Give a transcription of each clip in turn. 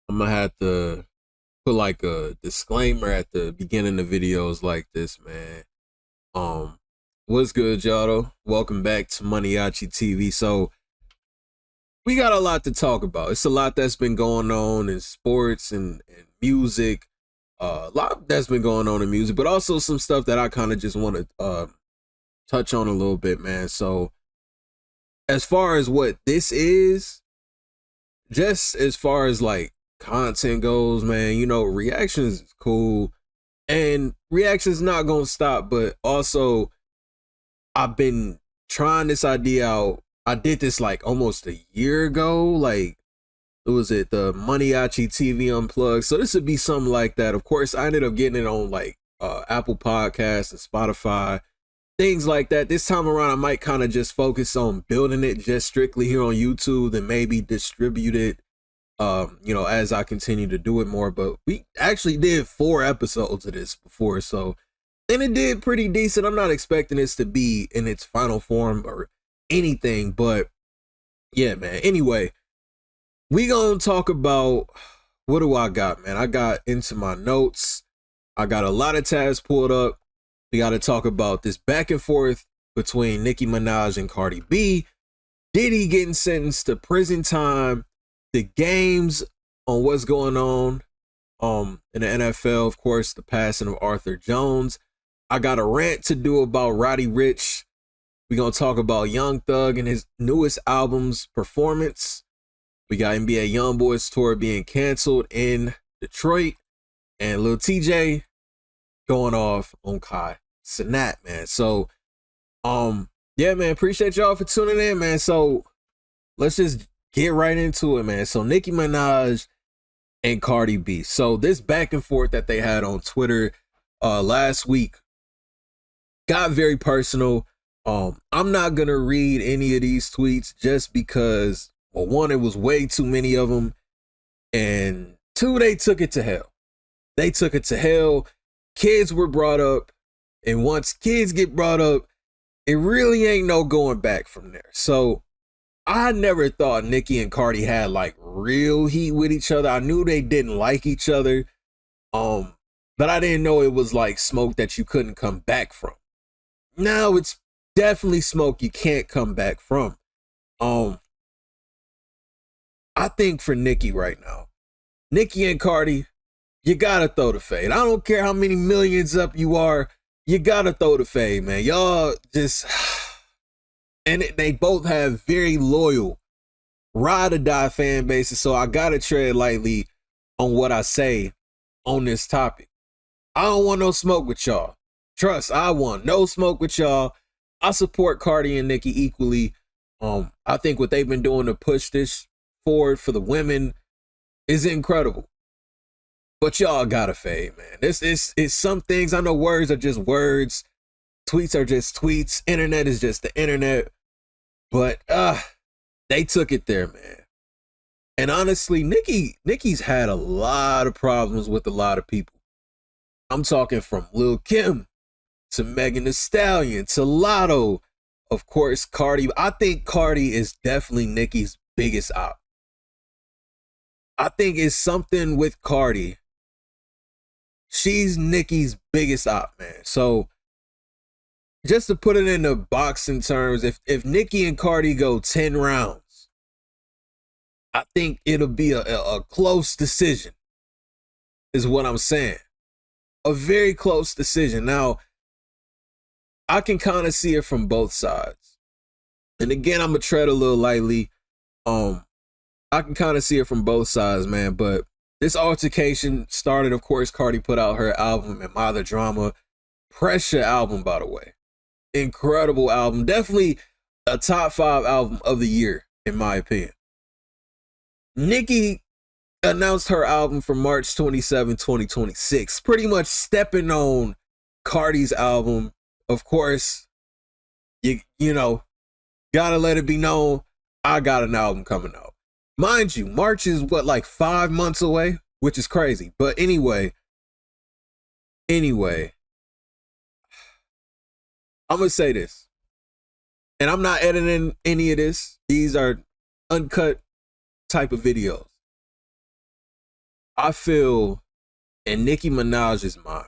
I'm gonna have to put like a disclaimer at the beginning of videos like this, man. Um, what's good, y'all? Though? Welcome back to Maniaci TV. So we got a lot to talk about. It's a lot that's been going on in sports and music. A lot that's been going on in music, but also some stuff that I kind of just want to touch on a little bit, man. So as far as what this is, just as far as like content goes, man, reactions is cool and reactions not gonna stop, but also I've been trying this idea out. I did this like almost a year ago. Like, it was at the MANIACITV Unplugged. So this would be something like that. Of course, I ended up getting it on like Apple Podcasts and Spotify, things like that. This time around, I might kind of just focus on building it just strictly here on YouTube and maybe distribute it, as I continue to do it more. But we actually did 4 episodes of this before, so, and it did pretty decent. I'm not expecting this to be in its final form or anything, but yeah, man. Anyway, we gonna talk about, what do I got, man? I got into my notes. I got a lot of tabs pulled up. We got to talk about this back and forth between Nicki Minaj and Cardi B, Diddy getting sentenced to prison time, the games on what's going on in the NFL, of course, the passing of Arthur Jones. I got a rant to do about Roddy Ricch. We're going to talk about Young Thug and his newest album's performance. We got NBA Youngboy's tour being canceled in Detroit, and Lil Tjay going off on Kai Cenat, man. So, yeah, man, appreciate y'all for tuning in, man. So let's just get right into it, man. So Nicki Minaj and Cardi B. So this back and forth that they had on Twitter last week got very personal. I'm not gonna read any of these tweets just because, well, one, it was way too many of them, and two, they took it to hell. They took it to hell. Kids were brought up, and once kids get brought up, it really ain't no going back from there. So I never thought Nicki and Cardi had like real heat with each other. I knew they didn't like each other, but I didn't know it was like smoke that you couldn't come back from. Now it's definitely smoke you can't come back from. I think for Nicki right now, Nicki and Cardi, you gotta throw the fade. I don't care how many millions up you are, you gotta throw the fade, man. Y'all just, and they both have very loyal, ride or die fan bases, so I gotta tread lightly on what I say on this topic. I don't want no smoke with y'all. Trust, I want no smoke with y'all. I support Cardi and Nicki equally. I think what they've been doing to push this forward for the women is incredible. But y'all gotta fade, man. This is some things. I know words are just words. Tweets are just tweets. Internet is just the internet. But they took it there, man. And honestly, Nicki's had a lot of problems with a lot of people. I'm talking from Lil Kim to Megan Thee Stallion to Lotto. Of course, Cardi. I think Cardi is definitely Nicki's biggest op. I think it's something with Cardi. She's Nicki's biggest op, man. So just to put it in the boxing terms, if Nicki and Cardi go 10 rounds, I think it'll be a close decision, is what I'm saying. A very close decision. Now, I can kind of see it from both sides. And again, I'm going to tread a little lightly. I can kind of see it from both sides, man. But this altercation started, of course, Cardi put out her album, Am I the Drama? Pressure album, by the way. Incredible album. Definitely a top 5 album of the year, in my opinion. Nicki announced her album for March 27, 2026. Pretty much stepping on Cardi's album. Of course, you know, gotta let it be known, I got an album coming out. Mind you, March is what, like 5 months away, which is crazy. But anyway, I'm gonna say this, and I'm not editing any of this. These are uncut type of videos. I feel in Nicki Minaj's mind,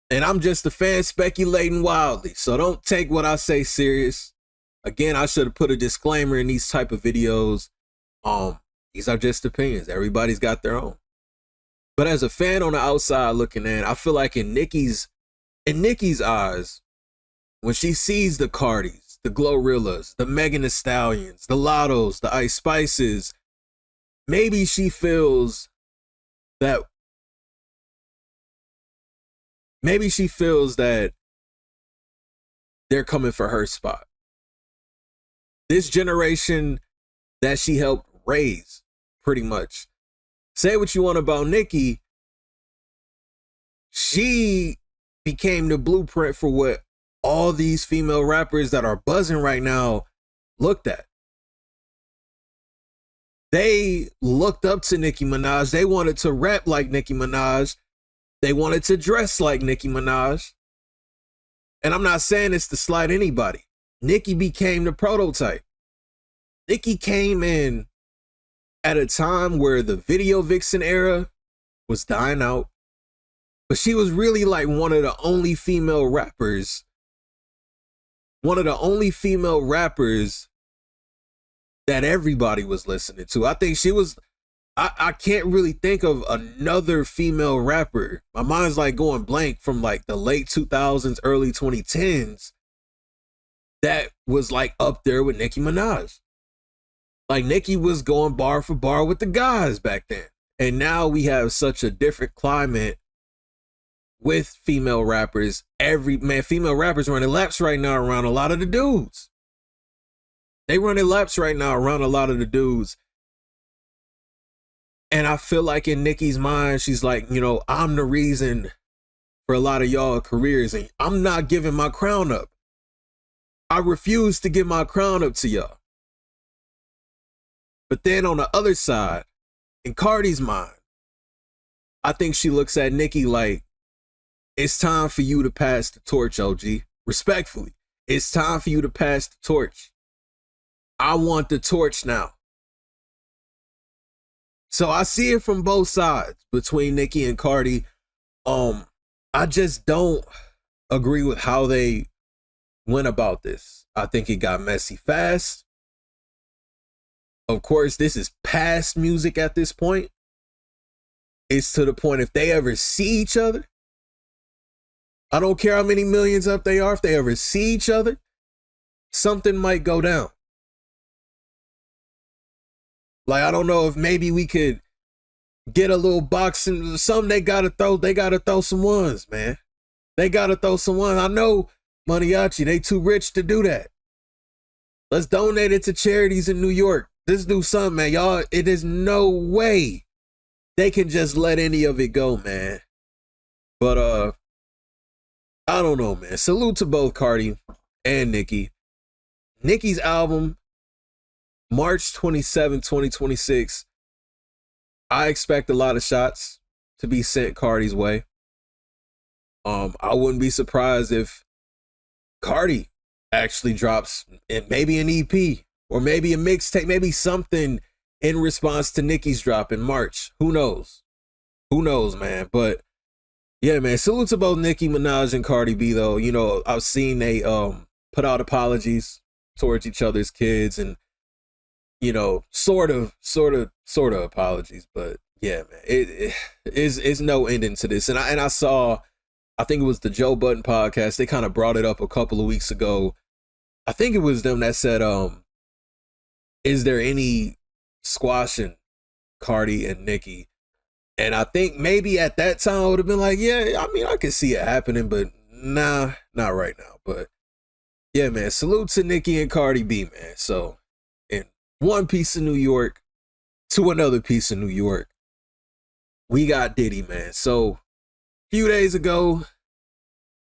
and I'm just a fan speculating wildly, so don't take what I say serious. Again, I should have put a disclaimer in these type of videos. These are just opinions. Everybody's got their own. But as a fan on the outside looking in, I feel like in Nicki's eyes, when she sees the Cardis, the Glorrillas, the Megan Thee Stallions, the Lottos, the Ice Spices, maybe she feels that they're coming for her spot. This generation that she helped raise, pretty much. Say what you want about Nicki, she became the blueprint for what all these female rappers that are buzzing right now looked at. They looked up to Nicki Minaj. They wanted to rap like Nicki Minaj. They wanted to dress like Nicki Minaj. And I'm not saying this to slight anybody. Nicki became the prototype. Nicki came in at a time where the video vixen era was dying out. But she was really like one of the only female rappers. One of the only female rappers that everybody was listening to. I think she was, I can't really think of another female rapper. My mind's like going blank from like the late 2000s, early 2010s that was like up there with Nicki Minaj. Like Nicki was going bar for bar with the guys back then. And now we have such a different climate with female rappers. Female rappers running laps right now around a lot of the dudes. They running laps right now around a lot of the dudes. And I feel like in Nicki's mind, she's like, you know, I'm the reason for a lot of y'all careers, and I'm not giving my crown up. I refuse to give my crown up to y'all. But then on the other side, in Cardi's mind, I think she looks at Nicki like, it's time for you to pass the torch, OG. Respectfully, it's time for you to pass the torch. I want the torch now. So I see it from both sides between Nicki and Cardi. I just don't agree with how they went about this. I think it got messy fast. Of course, this is past music at this point. It's to the point if they ever see each other, I don't care how many millions up they are, if they ever see each other, something might go down. Like, I don't know if maybe we could get a little boxing, something they gotta throw some ones, man. They gotta throw some ones. I know Maniaci, they too rich to do that. Let's donate it to charities in New York. Let's do something, man. Y'all, it is no way they can just let any of it go, man. But I don't know, man. Salute to both Cardi and Nicki. Nicki's album, March 27, 2026. I expect a lot of shots to be sent Cardi's way. I wouldn't be surprised if Cardi actually drops maybe an EP or maybe a mixtape, maybe something in response to Nicki's drop in March. Who knows? Who knows, man? But yeah, man, salute to both Nicki Minaj and Cardi B, though. You know, I've seen they put out apologies towards each other's kids and, you know, sort of apologies. But yeah, man, it is no ending to this. And I saw, I think it was the Joe Budden podcast. They kind of brought it up a couple of weeks ago. I think it was them that said, is there any squashing Cardi and Nicki? And I think maybe at that time I would have been like, yeah, I mean, I could see it happening, but nah, not right now. But yeah, man, salute to Nicki and Cardi B, man. So in one piece of New York to another piece of New York, we got Diddy, man. So a few days ago,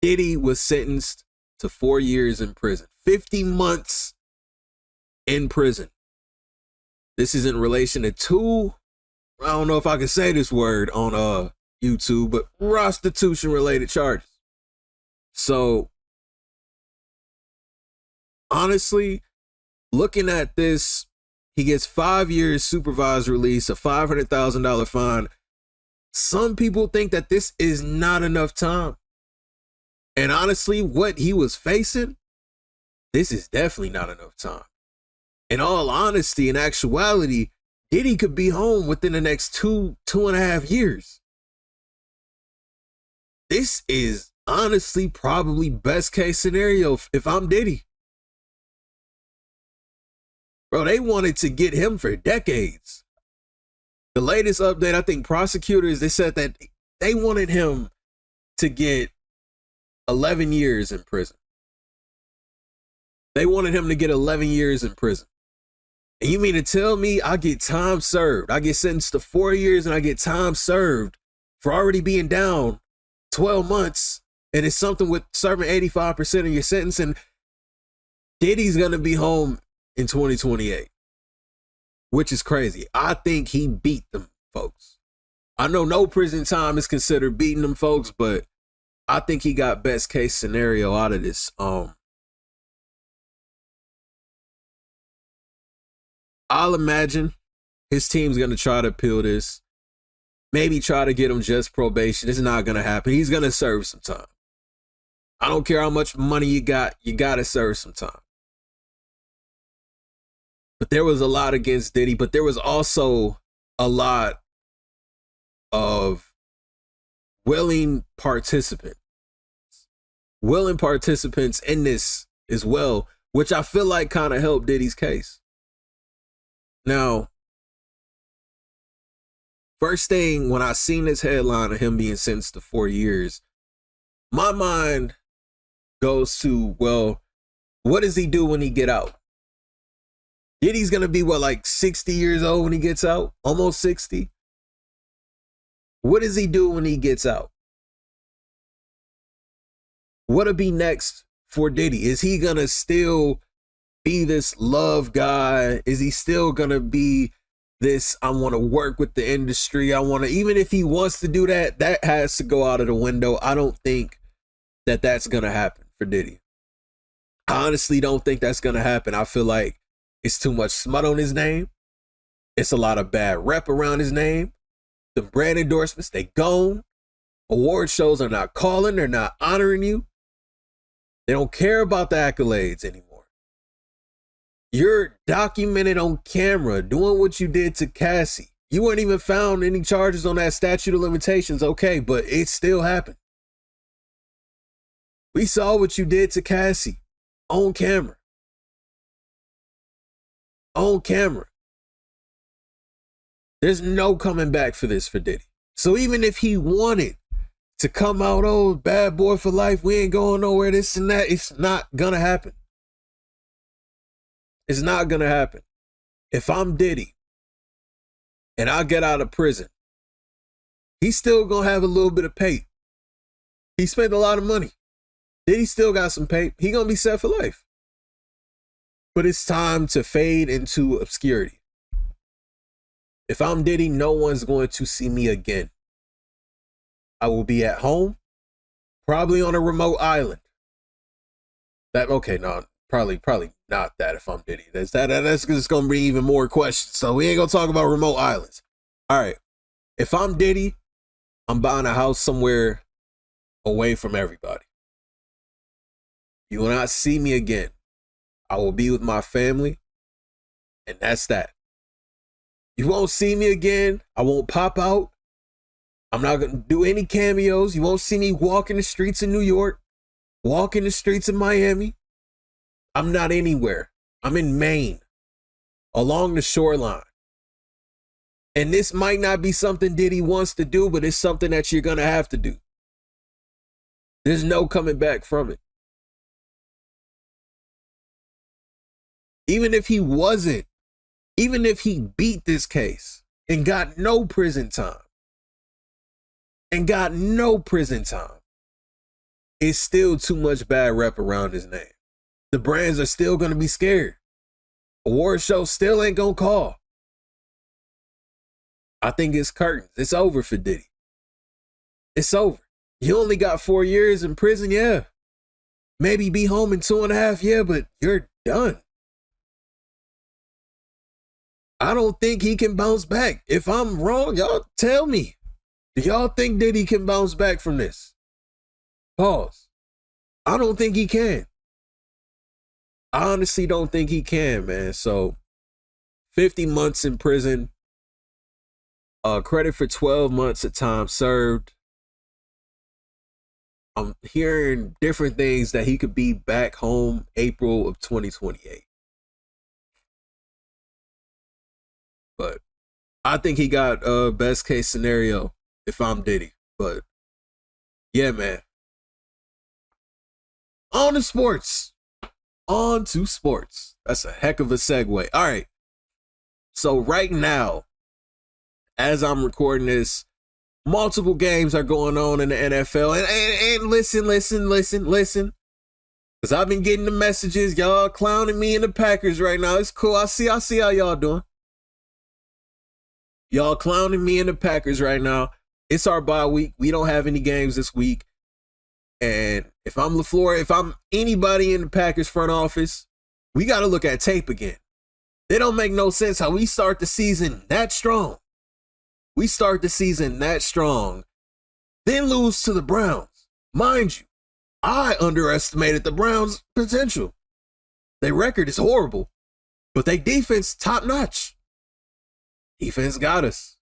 Diddy was sentenced to 4 years in prison, 50 months in prison. This is in relation to two, I don't know if I can say this word on YouTube, but prostitution related charges. So honestly, looking at this, He gets 5 years supervised release, a $500,000 fine. Some people think that this is not enough time. And honestly, what he was facing, this is definitely not enough time. In all honesty and actuality, Diddy could be home within the next 2.5 years. This is honestly probably best case scenario if I'm Diddy. Bro, they wanted to get him for decades. The latest update, I think prosecutors, they said that they wanted him to get 11 years in prison. They wanted him to get 11 years in prison. And you mean to tell me I get time served? I get sentenced to 4 years and I get time served for already being down 12 months. And it's something with serving 85% of your sentence. And Diddy's going to be home in 2028, which is crazy. I think he beat them folks. I know no prison time is considered beating them folks, but I think he got best case scenario out of this. I'll imagine his team's going to try to appeal this. Maybe try to get him just probation. It's not going to happen. He's going to serve some time. I don't care how much money you got to serve some time. But there was a lot against Diddy, but there was also a lot of willing participants in this as well, which I feel like kind of helped Diddy's case. Now, first thing, when I seen this headline of him being sentenced to 4 years, my mind goes to, well, what does he do when he get out? Diddy's going to be, what, like 60 years old when he gets out? Almost 60? What does he do when he gets out? What'll be next for Diddy? Is he going to still be this love guy? Is he still going to be this, I want to work with the industry? I want to, even if he wants to do that, that has to go out of the window. I don't think that that's going to happen for Diddy. I honestly don't think that's going to happen. I feel like it's too much smut on his name. It's a lot of bad rep around his name. The brand endorsements, they gone. Award shows are not calling. They're not honoring you. They don't care about the accolades anymore. You're documented on camera doing what you did to Cassie. You weren't even found any charges on that statute of limitations. Okay, but it still happened. We saw what you did to Cassie on camera. On camera. There's no coming back for this for Diddy. So even if he wanted to come out, oh, bad boy for life, we ain't going nowhere, this and that, it's not gonna happen. It's not gonna happen. If I'm Diddy and I get out of prison, he's still gonna have a little bit of pay. He spent a lot of money. Diddy still got some pay. He gonna be set for life. But it's time to fade into obscurity. If I'm Diddy, no one's going to see me again. I will be at home, probably on a remote island. Probably not that if I'm Diddy. That's just going to bring even more questions. So we ain't going to talk about remote islands. All right. If I'm Diddy, I'm buying a house somewhere away from everybody. You will not see me again. I will be with my family, and that's that. You won't see me again. I won't pop out. I'm not going to do any cameos. You won't see me walking the streets of New York, walking the streets of Miami. I'm not anywhere. I'm in Maine, along the shoreline. And this might not be something Diddy wants to do, but it's something that you're going to have to do. There's no coming back from it. Even if he wasn't, even if he beat this case and got no prison time, it's still too much bad rep around his name. The brands are still going to be scared. Award show still ain't going to call. I think it's curtains. It's over for Diddy. It's over. You only got 4 years in prison, yeah. Maybe be home in 2.5, yeah, but you're done. I don't think he can bounce back. If I'm wrong, y'all tell me. Do y'all think Diddy can bounce back from this? Pause. I don't think he can. I honestly don't think he can, man. So 50 months in prison, credit for 12 months of time served. I'm hearing different things that he could be back home April of 2028. But I think he got best case scenario if I'm Diddy. But yeah, man. On to sports. On to sports. That's a heck of a segue. All right. So right now, as I'm recording this, multiple games are going on in the NFL. And listen. Because I've been getting the messages. Y'all clowning me and the Packers right now. It's cool. I see how y'all doing. Y'all clowning me and the Packers right now. It's our bye week. We don't have any games this week. And if I'm LaFleur, if I'm anybody in the Packers front office, we got to look at tape again. It don't make no sense how we start the season that strong. We start the season that strong, then lose to the Browns. Mind you, I underestimated the Browns' potential. Their record is horrible, but their defense top notch. Defense got us.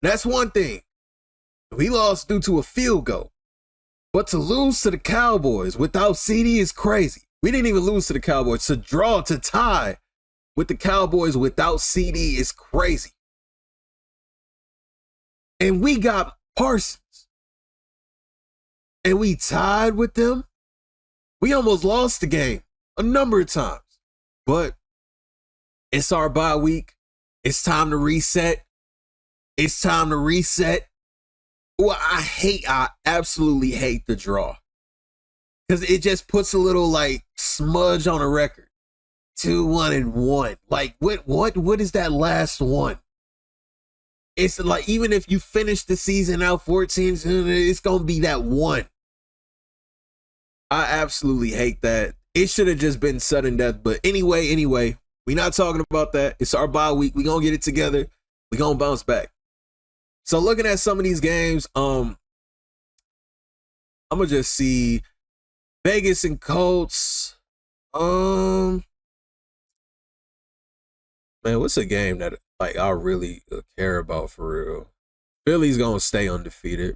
That's one thing. We lost due to a field goal. But to lose to the Cowboys without CD is crazy. We didn't even lose to the Cowboys. To draw, to tie with the Cowboys without CD is crazy. And we got Parsons. And we tied with them. We almost lost the game a number of times. But it's our bye week. It's time to reset. It's time to reset. Well, I absolutely hate the draw. Because it just puts a little like smudge on a record. 2-1-1. Like what is that last one? It's like even if you finish the season out 14, it's gonna be that one. I absolutely hate that. It should have just been sudden death. But anyway, we're not talking about that. It's our bye week. We're gonna get it together. We're gonna bounce back. So looking at some of these games, I'm gonna just see Vegas and Colts. Man, what's a game that like I really care about for real? Philly's gonna stay undefeated.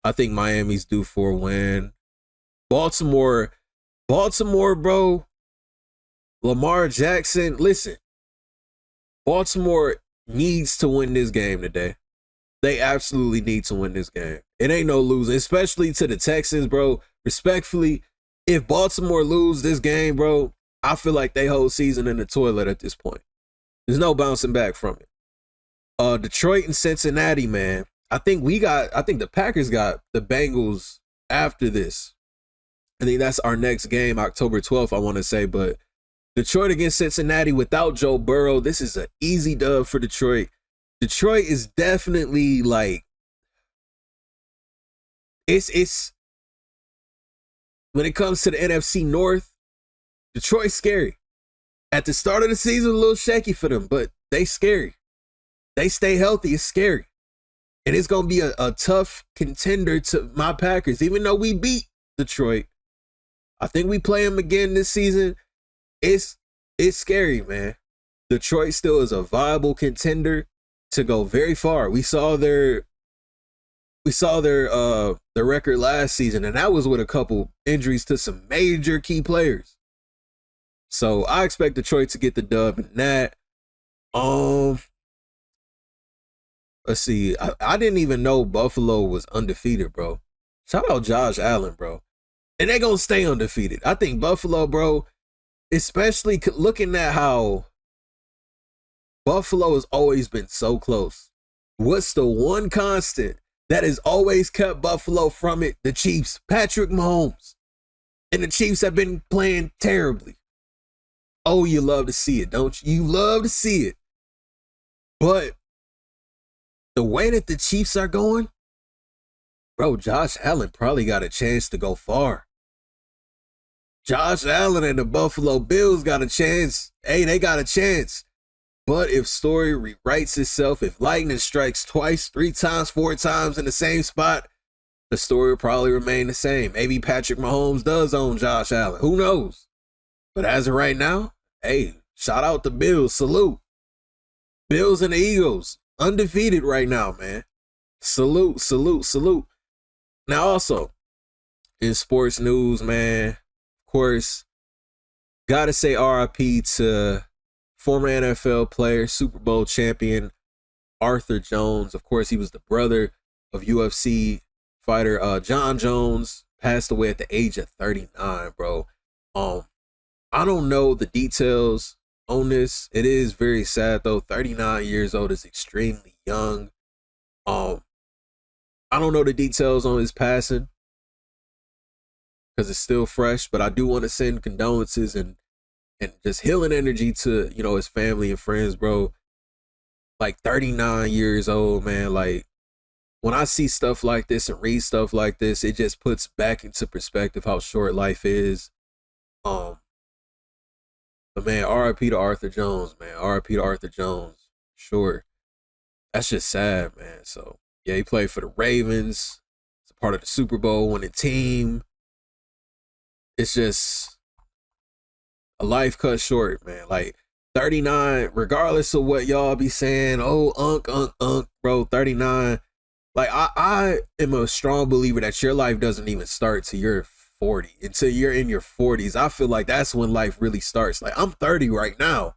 I think Miami's due for a win. Baltimore, bro. Lamar Jackson, listen. Baltimore needs to win this game today. They absolutely need to win this game. It ain't no losing, especially to the Texans, bro. Respectfully, if Baltimore lose this game, bro, I feel like they whole season in the toilet at this point. There's no bouncing back from it. Detroit and Cincinnati, man. I think the Packers got the Bengals after this. I think that's our next game, October 12th, I want to say, but Detroit against Cincinnati without Joe Burrow. This is an easy dub for Detroit. Detroit is definitely like it's when it comes to the NFC North, Detroit's scary. At the start of the season, a little shaky for them, but they scary. They stay healthy, it's scary. And it's gonna be a tough contender to my Packers. Even though we beat Detroit, I think we play them again this season. It's scary, man. Detroit still is a viable contender to go very far. We saw their record last season, and that was with a couple injuries to some major key players. So I expect Detroit to get the dub in that. Let's see. I didn't even know Buffalo was undefeated, bro. Shout out Josh Allen, bro. And they're gonna stay undefeated. I think Buffalo, bro, especially looking at how Buffalo has always been so close. What's the one constant that has always kept Buffalo from it? The Chiefs, Patrick Mahomes. And the Chiefs have been playing terribly. Oh, you love to see it, don't you? You love to see it. But the way that the Chiefs are going, bro, Josh Allen probably got a chance to go far. Josh Allen and the Buffalo Bills got a chance. Hey, they got a chance. But if story rewrites itself, if lightning strikes twice, 3 times, 4 times in the same spot, the story will probably remain the same. Maybe Patrick Mahomes does own Josh Allen. Who knows? But as of right now, hey, shout out the Bills. Salute. Bills and the Eagles. Undefeated right now, man. Salute, salute, salute. Now also, in sports news, man, of course, gotta say RIP to former NFL player, Super Bowl champion, Arthur Jones. Of course, he was the brother of UFC fighter John Jones, passed away at the age of 39, bro. I don't know the details on this. It is very sad though. 39 years old is extremely young. I don't know the details on his passing because it's still fresh, but I do want to send condolences and just healing energy to, you know, his family and friends, bro. Like 39 years old, man. Like, when I see stuff like this and read stuff like this, it just puts back into perspective how short life is. But man, RIP to Arthur Jones, man. RIP to Arthur Jones. Sure. That's just sad, man. So yeah, he played for the Ravens. It's a part of the Super Bowl winning team. It's just a life cut short, man. Like 39, regardless of what y'all be saying, oh, bro, 39. Like, I am a strong believer that your life doesn't even start till you're 40. Until you're in your 40s. I feel like that's when life really starts. Like, I'm 30 right now.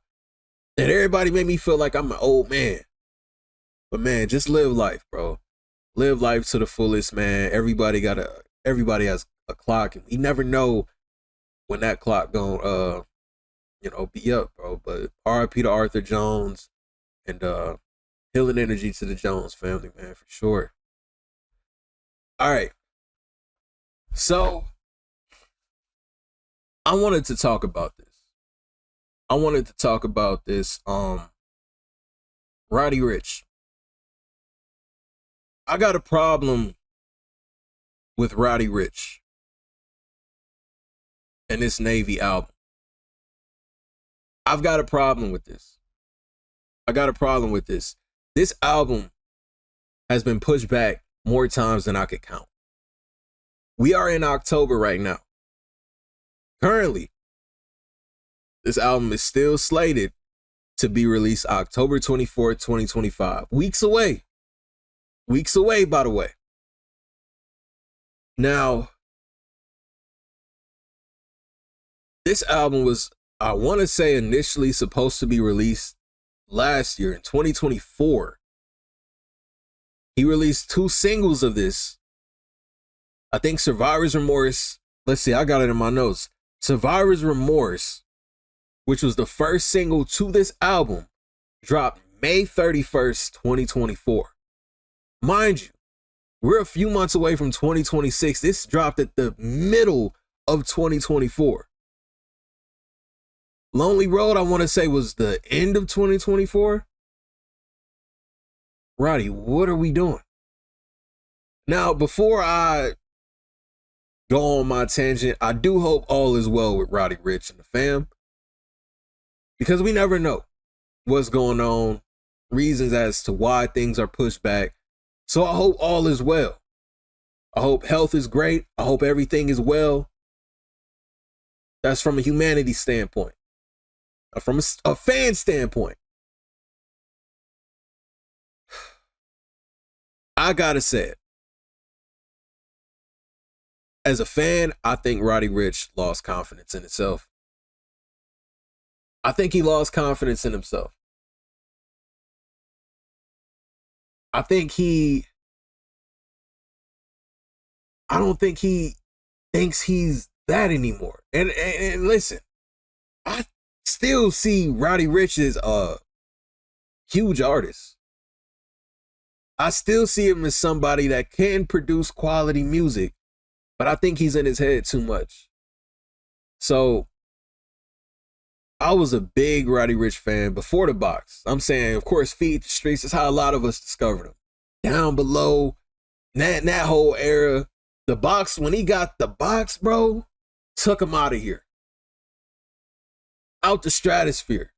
And everybody made me feel like I'm an old man. But, man, just live life, bro. Live life to the fullest, man. Everybody has a clock. And we never know when that clock gonna, be up, bro. But RIP to Arthur Jones. And, healing energy to the Jones family, man, for sure. All right. So, I wanted to talk about this. Roddy Ricch. I got a problem with Roddy Ricch and this Navy album. I've got a problem with this. This album has been pushed back more times than I could count. We are in October right now. Currently, this album is still slated to be released October 24th, 2025. Weeks away, by the way. Now, this album was, I want to say, initially supposed to be released last year in 2024. He released 2 singles of this. I think Survivor's Remorse. Let's see, I got it in my notes. Survivor's Remorse, which was the first single to this album, dropped May 31st, 2024. Mind you, we're a few months away from 2026. This dropped at the middle of 2024. Lonely Road, I want to say, was the end of 2024. Roddy, what are we doing? Now, before I go on my tangent, I do hope all is well with Roddy Ricch and the fam. Because we never know what's going on, reasons as to why things are pushed back. So I hope all is well. I hope health is great. I hope everything is well. That's from a humanity standpoint. From a fan standpoint. I gotta say it. As a fan, I think Roddy Ricch lost confidence in himself. I think he lost confidence in himself. I don't think he thinks he's that anymore. And listen, I still see Roddy Ricch as a huge artist. I still see him as somebody that can produce quality music, but I think he's in his head too much. So I was a big Roddy Ricch fan before the box. I'm saying, of course, Feed the Streets is how a lot of us discovered him. Down Below, that whole era. The box, when he got the box, bro, took him out of here, out the stratosphere.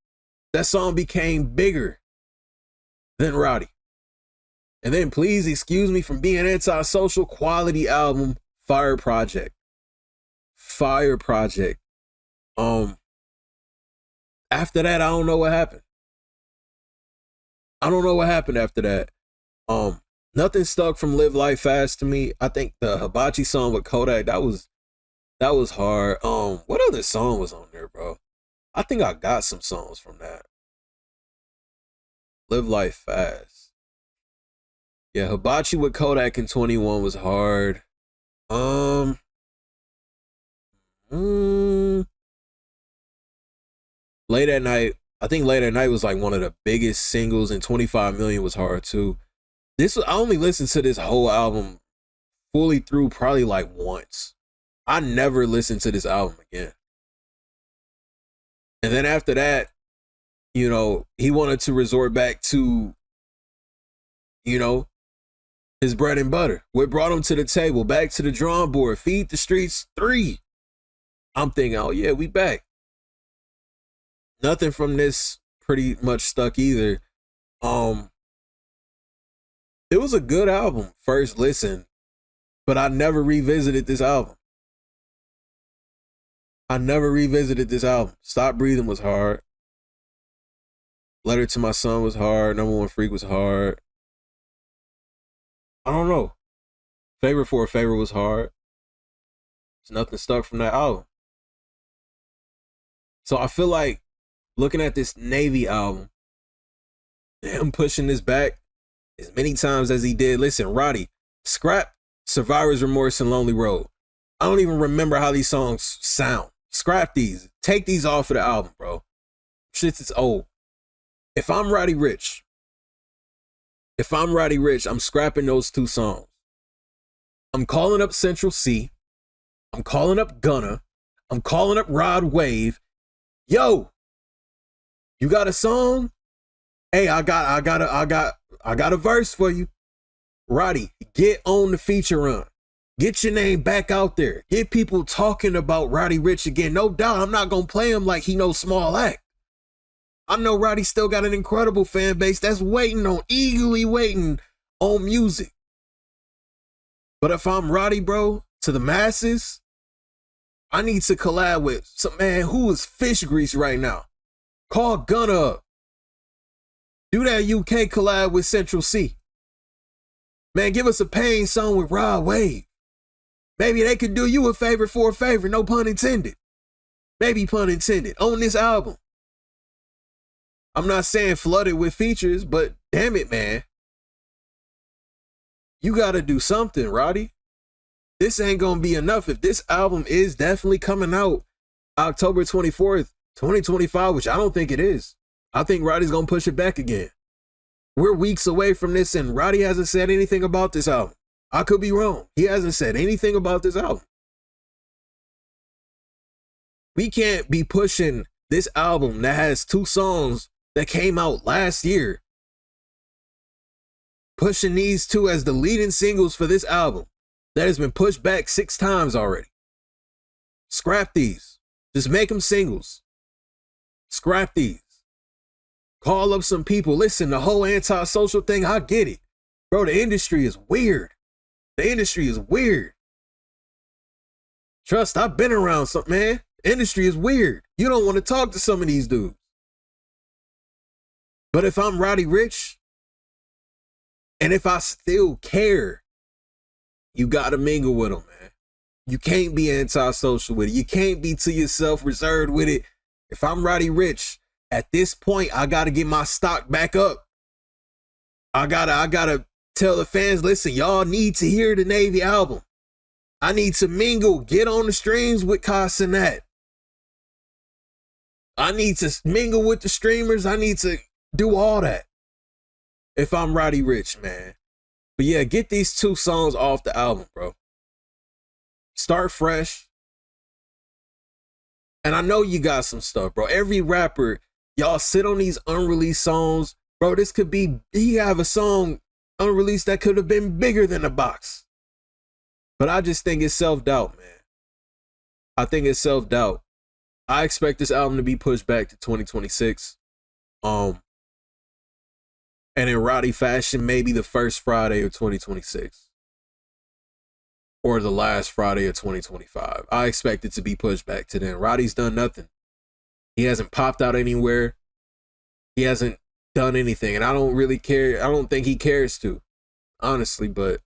That song became bigger than Roddy. And then Please Excuse Me from Being Antisocial, quality album, fire project. Fire project. After that, I don't know what happened. I don't know what happened after that. Nothing stuck from Live Life Fast to me. I think the Hibachi song with Kodak, that was hard. What other song was on there, bro? I think I got some songs from that. Live Life Fast. Yeah, Hibachi with Kodak in 21 was hard. Late at Night. I think Late at Night was like one of the biggest singles, and 25 Million was hard too. I only listened to this whole album fully through probably like once. I never listened to this album again. And then after that, you know, he wanted to resort back to, you know, his bread and butter. What brought him to the table? Back to the drawing board. Feed the Streets 3. I'm thinking, oh yeah, we back. Nothing from this pretty much stuck either. It was a good album, first listen, but I never revisited this album. Stop Breathing was hard. Letter to My Son was hard. Number One Freak was hard. I don't know. Favorite for a Favor was hard. There's nothing stuck from that album. So I feel like looking at this Navy album, him pushing this back as many times as he did. Listen, Roddy, scrap Survivor's Remorse and Lonely Road. I don't even remember how these songs sound. Scrap these. Take these off of the album, bro. Shit is old. If I'm Roddy Ricch, I'm scrapping those two songs. I'm calling up Central C. I'm calling up Gunna. I'm calling up Rod Wave. Yo, you got a song? Hey, I got a verse for you. Roddy, get on the feature run. Get your name back out there. Get people talking about Roddy Ricch again. No doubt, I'm not going to play him like he no small act. I know Roddy still got an incredible fan base that's eagerly waiting on music. But if I'm Roddy, bro, to the masses, I need to collab with some man who is fish grease right now. Call Gunna up. Do that UK collab with Central C. Man, give us a Pain song with Rod Wave. Maybe they could do you a favor for a favor, no pun intended. Maybe pun intended, on this album. I'm not saying flooded with features, but damn it, man. You gotta do something, Roddy. This ain't gonna be enough. If this album is definitely coming out October 24th, 2025, which I don't think it is. I think Roddy's gonna push it back again. We're weeks away from this, and Roddy hasn't said anything about this album. I could be wrong. He hasn't said anything about this album. We can't be pushing this album that has two songs that came out last year, pushing these two as the leading singles for this album that has been pushed back 6 times already. Scrap these. Just make them singles. Scrap these. Call up some people. Listen, the whole antisocial thing, I get it. Bro, the industry is weird. The industry is weird. Trust, I've been around some, man. The industry is weird. You don't want to talk to some of these dudes. But if I'm Roddy Ricch, and if I still care, you got to mingle with them, man. You can't be antisocial with it. You can't be to yourself reserved with it. If I'm Roddy Ricch, at this point, I got to get my stock back up. I gotta tell the fans, listen, y'all need to hear the Navy album. I need to mingle, get on the streams with Kai Cenat. I need to mingle with the streamers. I need to do all that. If I'm Roddy Ricch, man. But yeah, get these 2 songs off the album, bro. Start fresh. And I know you got some stuff, bro. Every rapper, y'all sit on these unreleased songs. Bro, this could be, he have a song unreleased that could have been bigger than The Box. But I just think it's self-doubt, man. I think it's self-doubt. I expect this album to be pushed back to 2026. And in Roddy fashion, maybe the first Friday of 2026. Or the last Friday of 2025. I expect it to be pushed back to then. Roddy's done nothing. He hasn't popped out anywhere. He hasn't done anything. And I don't really care. I don't think he cares to, honestly. But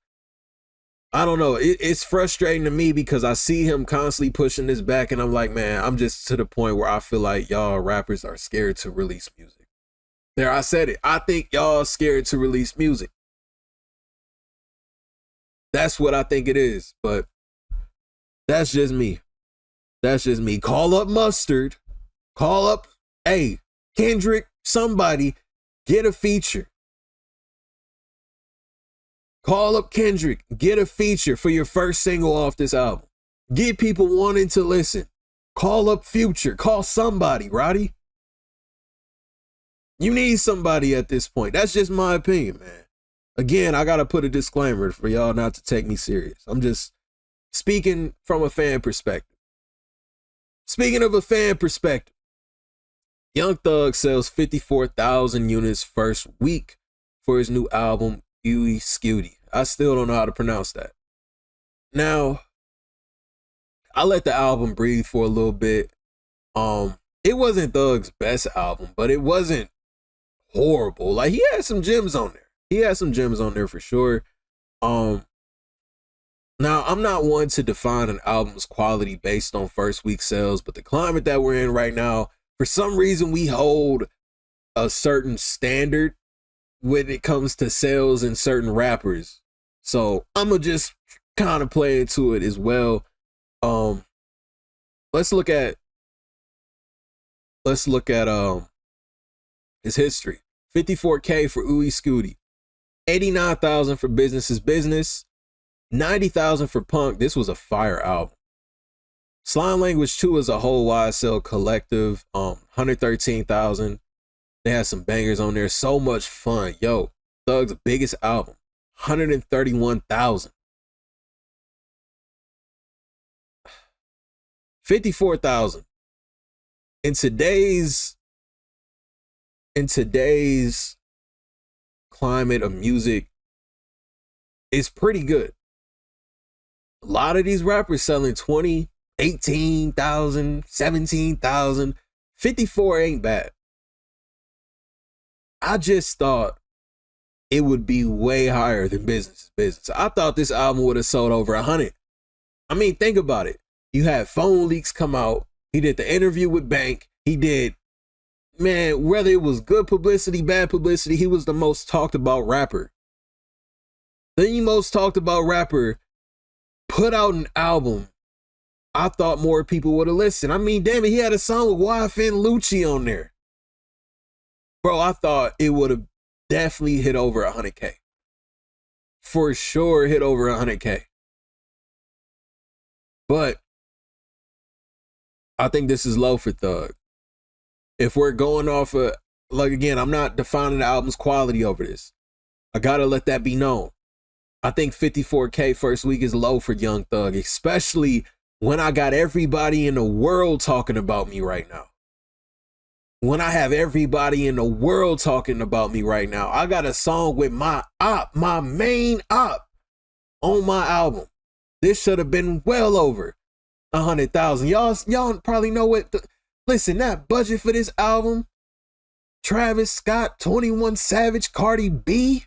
I don't know. It's frustrating to me because I see him constantly pushing this back. And I'm like, man, I'm just to the point where I feel like y'all rappers are scared to release music. There, I said it. I think y'all scared to release music. That's what I think it is, but that's just me. That's just me. Call up Mustard. Call up, hey, Kendrick, somebody, get a feature. Call up Kendrick, get a feature for your first single off this album. Get people wanting to listen. Call up Future. Call somebody, Roddy. You need somebody at this point. That's just my opinion, man. Again, I got to put a disclaimer for y'all not to take me serious. I'm just speaking from a fan perspective. Speaking of a fan perspective, Young Thug sells 54,000 units first week for his new album, SCUTI. I still don't know how to pronounce that. Now, I let the album breathe for a little bit. It wasn't Thug's best album, but it wasn't horrible. Like, he had some gems on there. He has some gems on there for sure. Now, I'm not one to define an album's quality based on first week sales, but the climate that we're in right now, for some reason, we hold a certain standard when it comes to sales and certain rappers. So I'm gonna just kind of play into it as well. Let's look at his history. 54K for SCUTI. 89,000 for Business is Business, 90,000 for Punk. This was a fire album. Slime Language 2 as a whole YSL collective, 113,000. They had some bangers on there. So much fun. Yo, Thug's biggest album, 131,000. 54,000. In today's climate of music, is pretty good. A lot of these rappers selling 20, 18,000, 17,000. 54 ain't bad. I just thought it would be way higher than Business is Business. I thought this album would have sold over 100. I mean, think about it. You had Phone Leaks come out. He did the interview with Bank. He did, man, whether it was good publicity, bad publicity, he was the most talked about rapper. The most talked about rapper put out an album. I thought more people would have listened. I mean, damn it, he had a song with YFN Lucci on there. Bro, I thought it would have definitely hit over 100K. For sure hit over 100K. But I think this is low for Thug. If we're going off of, like, again, I'm not defining the album's quality over this. I gotta let that be known. I think 54K first week is low for Young Thug, especially when I got everybody in the world talking about me right now. When I have everybody in the world talking about me right now, I got a song with my op, my main op, on my album. This should have been well over 100,000. Y'all probably know what. Listen, that budget for this album, Travis Scott, 21 Savage, Cardi B.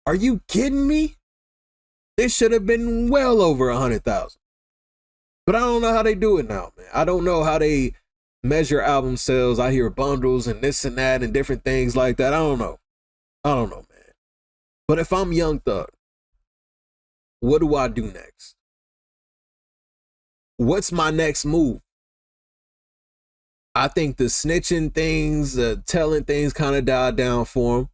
Are you kidding me? This should have been well over 100,000. But I don't know how they do it now, man. I don't know how they measure album sales. I hear bundles and this and that and different things like that. I don't know, man. But if I'm Young Thug, what do I do next? What's my next move? I think the snitching things, telling things kind of died down for him.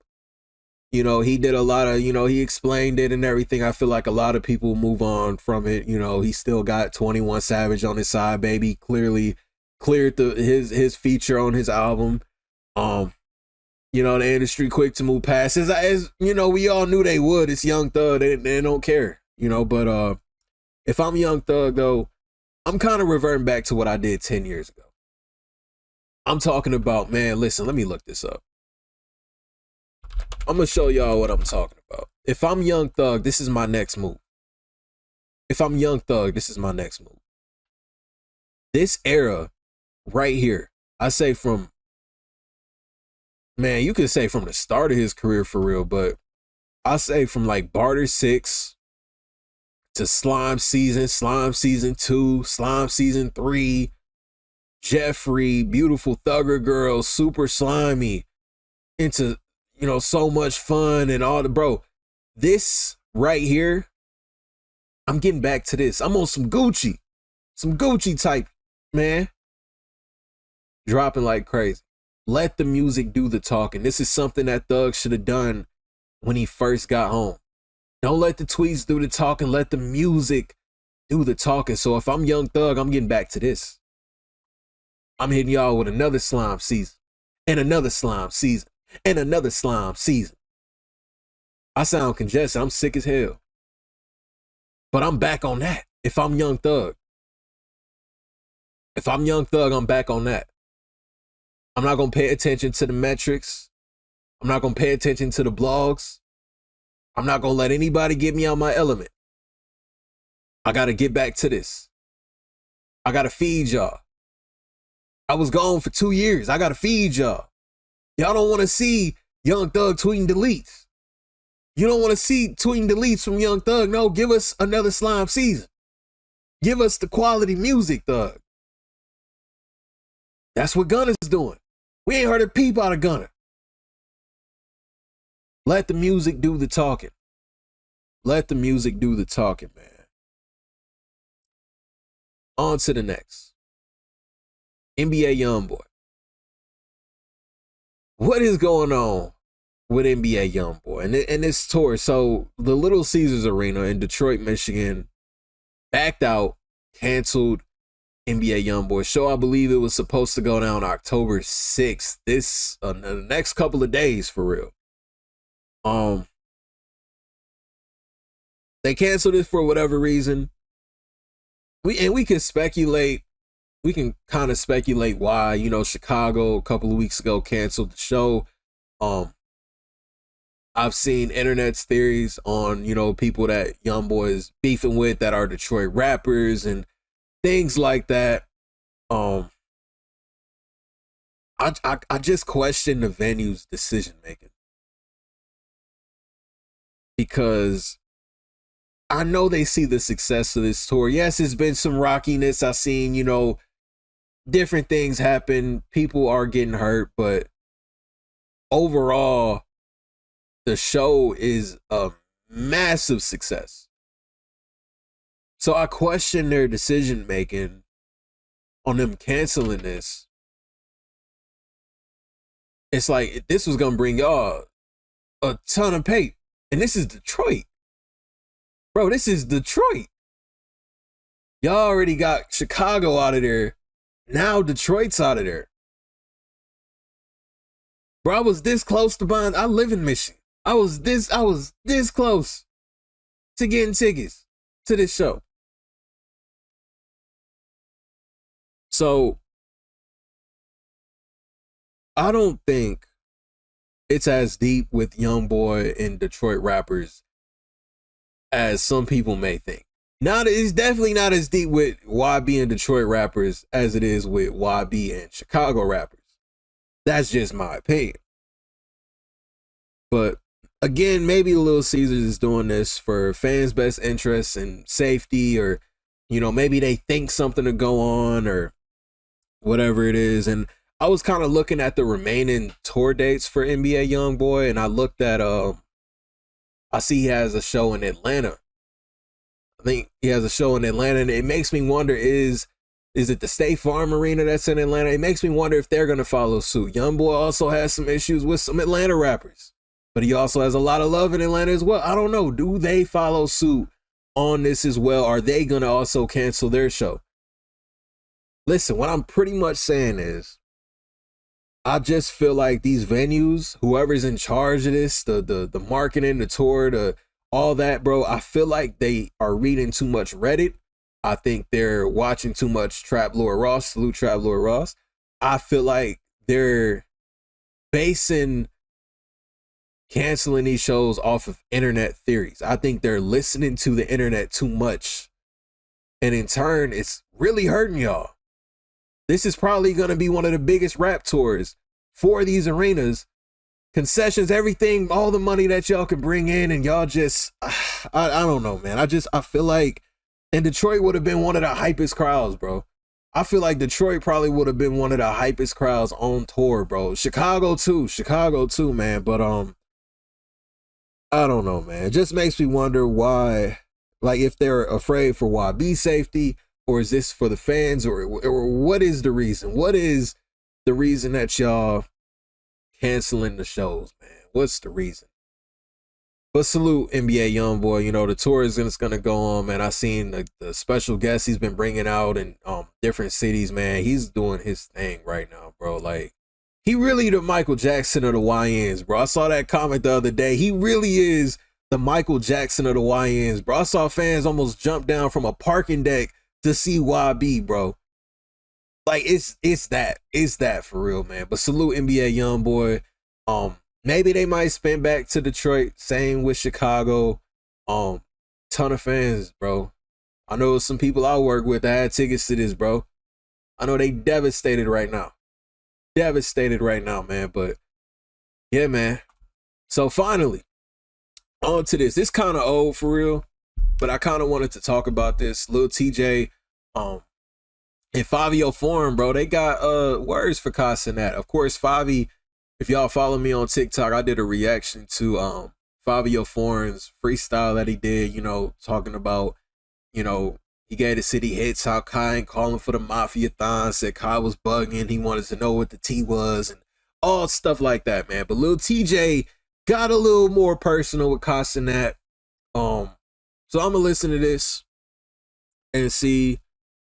You know, he did a lot of, he explained it and everything. I feel like a lot of people move on from it. You know, he still got 21 Savage on his side, baby. Clearly cleared his feature on his album. The industry quick to move past. As we all knew they would. It's Young Thug. They don't care, but if I'm Young Thug, though, I'm kind of reverting back to what I did 10 years ago. I'm talking about, man, listen, let me look this up. I'm going to show y'all what I'm talking about. If I'm Young Thug, this is my next move. If I'm Young Thug, this is my next move. This era right here, I say from, man, you could say from the start of his career for real, but I say from like Barter 6 to Slime Season 2, Slime Season 3, Jeffrey, Beautiful Thugger Girl, Super Slimy, into, you know, So Much Fun and all the, bro, this right here, I'm getting back to this. I'm on some Gucci type, man. Dropping like crazy. Let the music do the talking. This is something that Thug should have done when he first got home. Don't let the tweets do the talking. Let the music do the talking. So if I'm Young Thug, I'm getting back to this. I'm hitting y'all with another slime season, and another slime season, and another slime season. I sound congested. I'm sick as hell. But I'm back on that. If I'm Young Thug. If I'm Young Thug, I'm back on that. I'm not going to pay attention to the metrics. I'm not going to pay attention to the blogs. I'm not going to let anybody get me out my element. I got to get back to this. I got to feed y'all. I was gone for 2 years. I got to feed y'all. Y'all don't want to see Young Thug tweeting deletes. You don't want to see tweeting deletes from Young Thug. No, give us another slime season. Give us the quality music, Thug. That's what Gunna's doing. We ain't heard a peep out of Gunna. Let the music do the talking. Let the music do the talking, man. On to the next. NBA Youngboy. What is going on with NBA Youngboy and this tour? So the Little Caesars Arena in Detroit, Michigan backed out, canceled NBA Youngboy show. I believe it was supposed to go down October 6th. This the next couple of days for real. They canceled it for whatever reason. We can speculate. We can kind of speculate why. You know, Chicago a couple of weeks ago canceled the show. I've seen internet's theories on, you know, people that Youngboy is beefing with that are Detroit rappers and things like that. I just question the venue's decision making, because I know they see the success of this tour. Yes, it's been some rockiness. I've seen, you know, different things happen. People are getting hurt, but overall, the show is a massive success. So I question their decision making on them canceling this. It's like this was gonna bring y'all a ton of pay, and this is Detroit, bro. This is Detroit. Y'all already got Chicago out of there. Now Detroit's out of there. Bro, I was this close to buying. I live in Michigan. I was this close to getting tickets to this show. So I don't think it's as deep with Youngboy and Detroit rappers as some people may think. Now, it's definitely not as deep with YB and Detroit rappers as it is with YB and Chicago rappers. That's just my opinion. But again, maybe Little Caesars is doing this for fans' best interests and safety, or, you know, maybe they think something to go on or whatever it is. And I was kind of looking at the remaining tour dates for NBA Youngboy, and I looked at I see he has a show in Atlanta. I think he has a show in Atlanta, and it makes me wonder, is it the State Farm Arena that's in Atlanta? It makes me wonder if they're going to follow suit. Youngboy also has some issues with some Atlanta rappers, but he also has a lot of love in Atlanta as well. I don't know. Do they follow suit on this as well? Are they going to also cancel their show? Listen, what I'm pretty much saying is, I just feel like these venues, whoever's in charge of this, the marketing, the tour, all that, bro, I feel like they are reading too much Reddit. I think they're watching too much Trap Lord Ross. Salute Trap Lord Ross. I feel like they're basing canceling these shows off of internet theories. I think they're listening to the internet too much. And in turn, it's really hurting y'all. This is probably going to be one of the biggest rap tours for these arenas. Concessions, everything, all the money that y'all can bring in, and y'all just, I don't know, man. I feel like, and Detroit would have been one of the hypest crowds, bro. I feel like Detroit probably would have been one of the hypest crowds on tour, bro. Chicago too, man. But I don't know, man. It just makes me wonder why, like, if they're afraid for YB safety, or is this for the fans, or what is the reason? What is the reason that y'all canceling the shows, man? What's the reason? But salute NBA Youngboy. You know, the tour is gonna go on, man. I seen the special guests he's been bringing out in different cities, man. He's doing his thing right now, bro. Like, he really the Michael Jackson of the YNs, bro. I saw that comment the other day. He really is the Michael Jackson of the YNs, bro. I saw fans almost jump down from a parking deck to see YB, bro. Like, it's that for real, man. But salute NBA Youngboy. Maybe they might spin back to Detroit. Same with Chicago. Ton of fans, bro. I know some people I work with that had tickets to this, bro. I know they devastated right now. Devastated right now, man. But yeah, man. So finally, on to this. It's kind of old for real, but I kind of wanted to talk about this. Lil Tjay, and Fabio Foreign, bro, they got words for Kai Cenat. Of course, Favi, if y'all follow me on TikTok, I did a reaction to Fabio Foreign's freestyle that he did, you know, talking about, you know, he gave the city hits, how Kai ain't calling for the mafia-thon, said Kai was bugging, he wanted to know what the T was, and all stuff like that, man. But Lil Tjay got a little more personal with Kai Cenat. So I'm gonna listen to this and see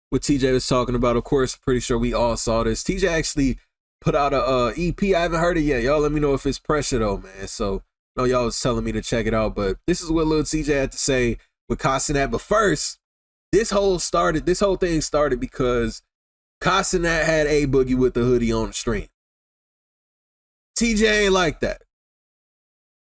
what Tjay was talking about. Of course, pretty sure we all saw this. Tjay actually put out a EP. I haven't heard it yet. Y'all let me know if it's pressure though, man. So I know y'all was telling me to check it out, but this is what Lil Tjay had to say with Kai Cenat. But first, this whole thing started because Kai Cenat had A Boogie with the hoodie on the stream. Tjay ain't like that.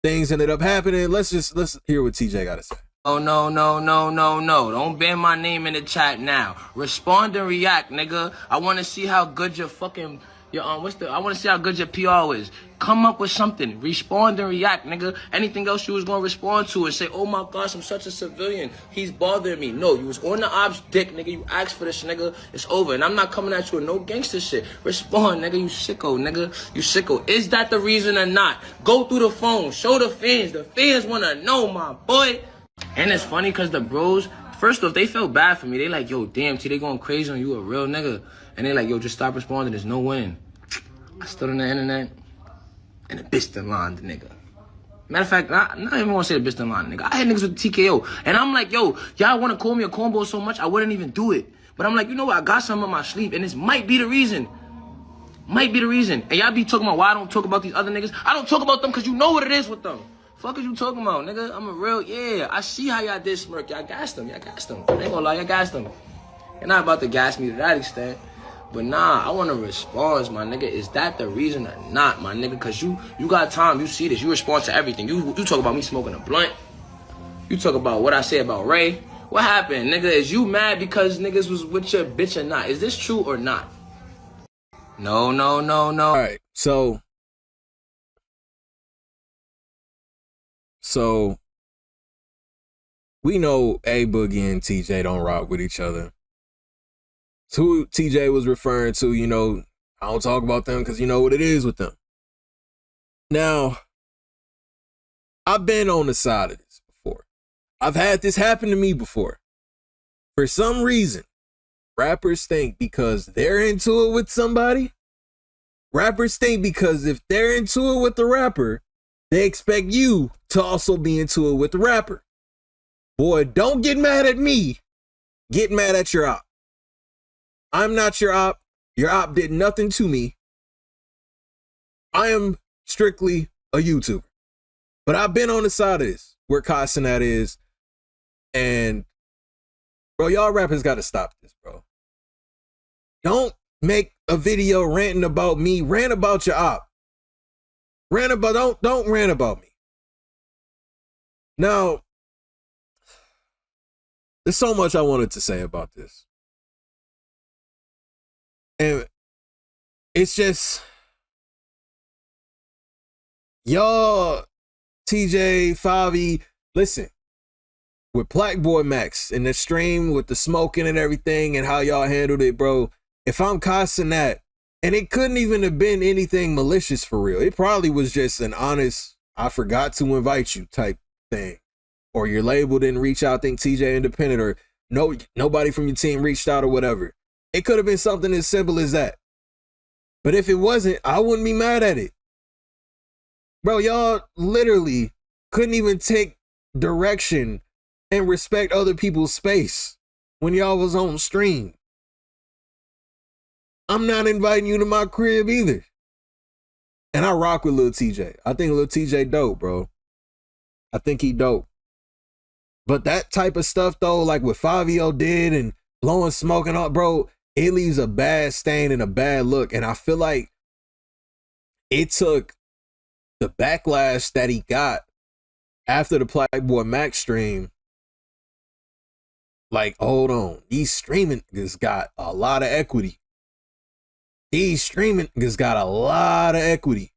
Things ended up happening. Let's hear what Tjay got to say. Oh, no. Don't ban my name in the chat now. Respond and react, nigga. I want to see how good your fucking, I want to see how good your PR is. Come up with something. Respond and react, nigga. Anything else you was going to respond to and say, oh my gosh, I'm such a civilian. He's bothering me. No, you was on the ops dick, nigga. You asked for this, nigga. It's over. And I'm not coming at you with no gangster shit. Respond, nigga. You sicko, nigga. You sicko. Is that the reason or not? Go through the phone. Show the fans. The fans want to know, my boy. And it's funny because the bros, first off, they felt bad for me. They like, yo, damn, T, they going crazy on you, a real nigga. And they like, yo, just stop responding. There's no winning. I stood on the internet and the bitch done lined the nigga. Matter of fact, I not even want to say the bitch done lined the nigga. I had niggas with the TKO. And I'm like, yo, y'all want to call me a cornball so much, I wouldn't even do it. But I'm like, you know what? I got something on my sleeve, and this might be the reason. Might be the reason. And y'all be talking about why I don't talk about these other niggas. I don't talk about them because you know what it is with them. Fuck is you talking about, nigga? I'm a real, yeah. I see how y'all did smirk. Y'all gassed them. I ain't gonna lie, y'all gassed them. You're not about to gas me to that extent. But nah, I want to respond, my nigga. Is that the reason or not, my nigga? Because you got time. You see this. You respond to everything. You talk about me smoking a blunt. You talk about what I say about Ray. What happened, nigga? Is you mad because niggas was with your bitch or not? Is this true or not? No. All right, so we know A Boogie and Tjay don't rock with each other. So who Tjay was referring to, you know, I don't talk about them because you know what it is with them. Now, I've been on the side of this before. I've had this happen to me before. For some reason, rappers think because they're into it with somebody, rappers think because if they're into it with the rapper, they expect you to also be into it with the rapper. Boy, don't get mad at me. Get mad at your op. I'm not your op. Your op did nothing to me. I am strictly a YouTuber. But I've been on the side of this, where Kai Cenat is. And, Bro, y'all rappers gotta stop this, bro. Don't make a video ranting about me. Rant about your op. Don't rant about me. Now, there's so much I wanted to say about this. And it's just, y'all, TJ, Favi, listen, with Black Boy Max in the stream with the smoking and everything and how y'all handled it, bro, if I'm Kai Cenat, and it couldn't even have been anything malicious for real. It probably was just an honest, I forgot to invite you type thing. Or your label didn't reach out, think TJ independent, or nobody from your team reached out or whatever. It could have been something as simple as that. But if it wasn't, I wouldn't be mad at it. Bro, y'all literally couldn't even take direction and respect other people's space when y'all was on stream. I'm not inviting you to my crib either. And I rock with Lil Tjay. I think Lil Tjay dope, bro. I think he dope. But that type of stuff, though, like what Fabio did and blowing smoke and all, bro, it leaves a bad stain and a bad look. And I feel like it took the backlash that he got after the Black Boy Max stream. Like, hold on. These streaming niggas got a lot of equity. These streaming niggas got a lot of equity.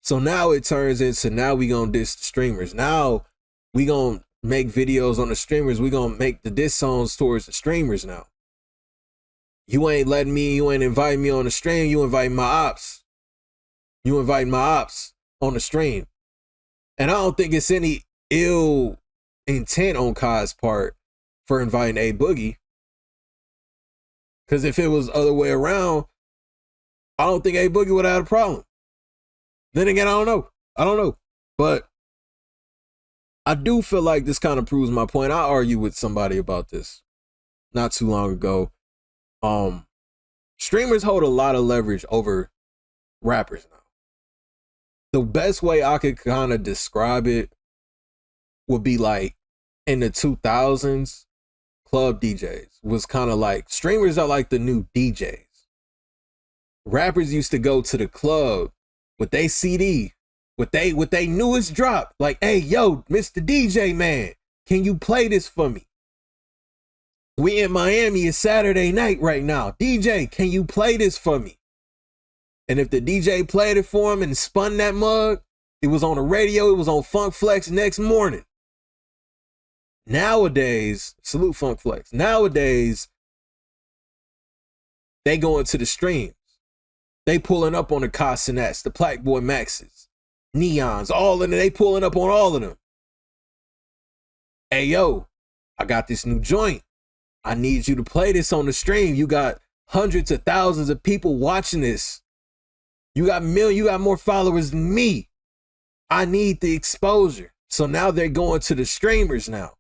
So now it turns into, now we gonna diss the streamers. Now we gonna make videos on the streamers. We gonna make the diss songs towards the streamers now. You ain't letting me, you ain't inviting me on the stream. You invite my ops. You invite my ops on the stream. And I don't think it's any ill intent on Kai's part for inviting A Boogie. Because if it was the other way around, I don't think A Boogie would have had a problem. Then again, I don't know. But I do feel like this kind of proves my point. I argued with somebody about this not too long ago. Streamers hold a lot of leverage over rappers now. The best way I could kind of describe it would be like in the 2000s, club DJs was kind of like, streamers are like the new DJs. Rappers used to go to the club with their CD, with they newest drop, like, hey, yo, Mr. DJ man, can you play this for me? We in Miami, it's Saturday night right now. DJ, can you play this for me? And if the DJ played it for him and spun that mug, it was on the radio, it was on Funk Flex next morning. Nowadays, salute Funk Flex. Nowadays, they go into the streams. They pulling up on the Kai Cenats, the Black Boy Maxes, Neons, all of them. They pulling up on all of them. Hey, yo, I got this new joint. I need you to play this on the stream. You got hundreds of thousands of people watching this. You got more followers than me. I need the exposure. So now they're going to the streamers now.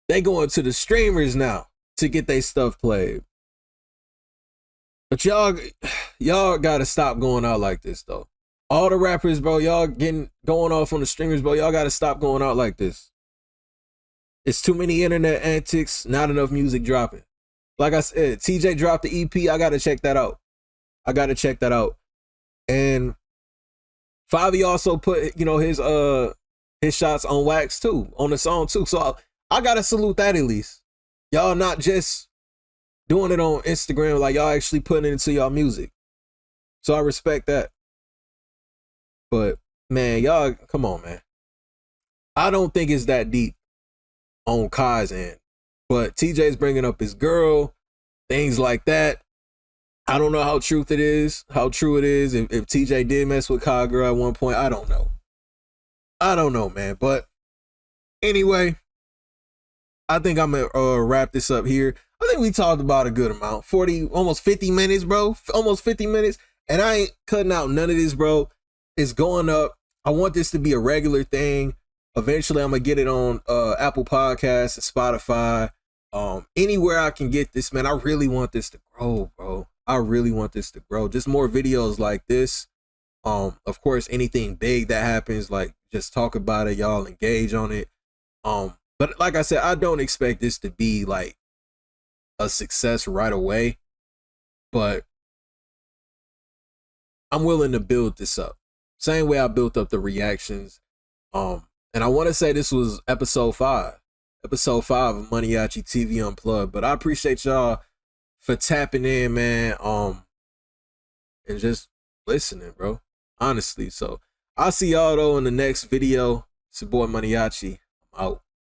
They going to the streamers now to get their stuff played. But y'all gotta stop going out like this though. All the rappers, bro, y'all going off on the streamers, bro. Y'all gotta stop going out like this. It's too many internet antics, not enough music dropping. Like I said, TJ dropped the EP. I gotta check that out. And Favi also put, his shots on wax too, on the song too. So I gotta salute that at least. Y'all not just doing it on Instagram, like y'all actually putting it into y'all music. So I respect that. But man, y'all, come on, man. I don't think it's that deep on Kai's end. But TJ's bringing up his girl, things like that. I don't know how true it is. If TJ did mess with Kai girl at one point, I don't know, man. But anyway, I think I'm gonna wrap this up here. I think we talked about a good amount. 40, almost 50 minutes, bro. Almost 50 minutes. And I ain't cutting out none of this, bro. It's going up. I want this to be a regular thing. Eventually, I'm going to get it on Apple Podcasts and Spotify. Anywhere I can get this, man. I really want this to grow, bro. I really want this to grow. Just more videos like this. Of course, anything big that happens, like, just talk about it. Y'all engage on it. But like I said, I don't expect this to be like a success right away, but I'm willing to build this up. Same way I built up the reactions. And I want to say this was episode 5 of Maniaci TV Unplugged. But I appreciate y'all for tapping in, man. And just listening, bro. Honestly. So I'll see y'all though in the next video. It's your boy Maniaci. I'm out.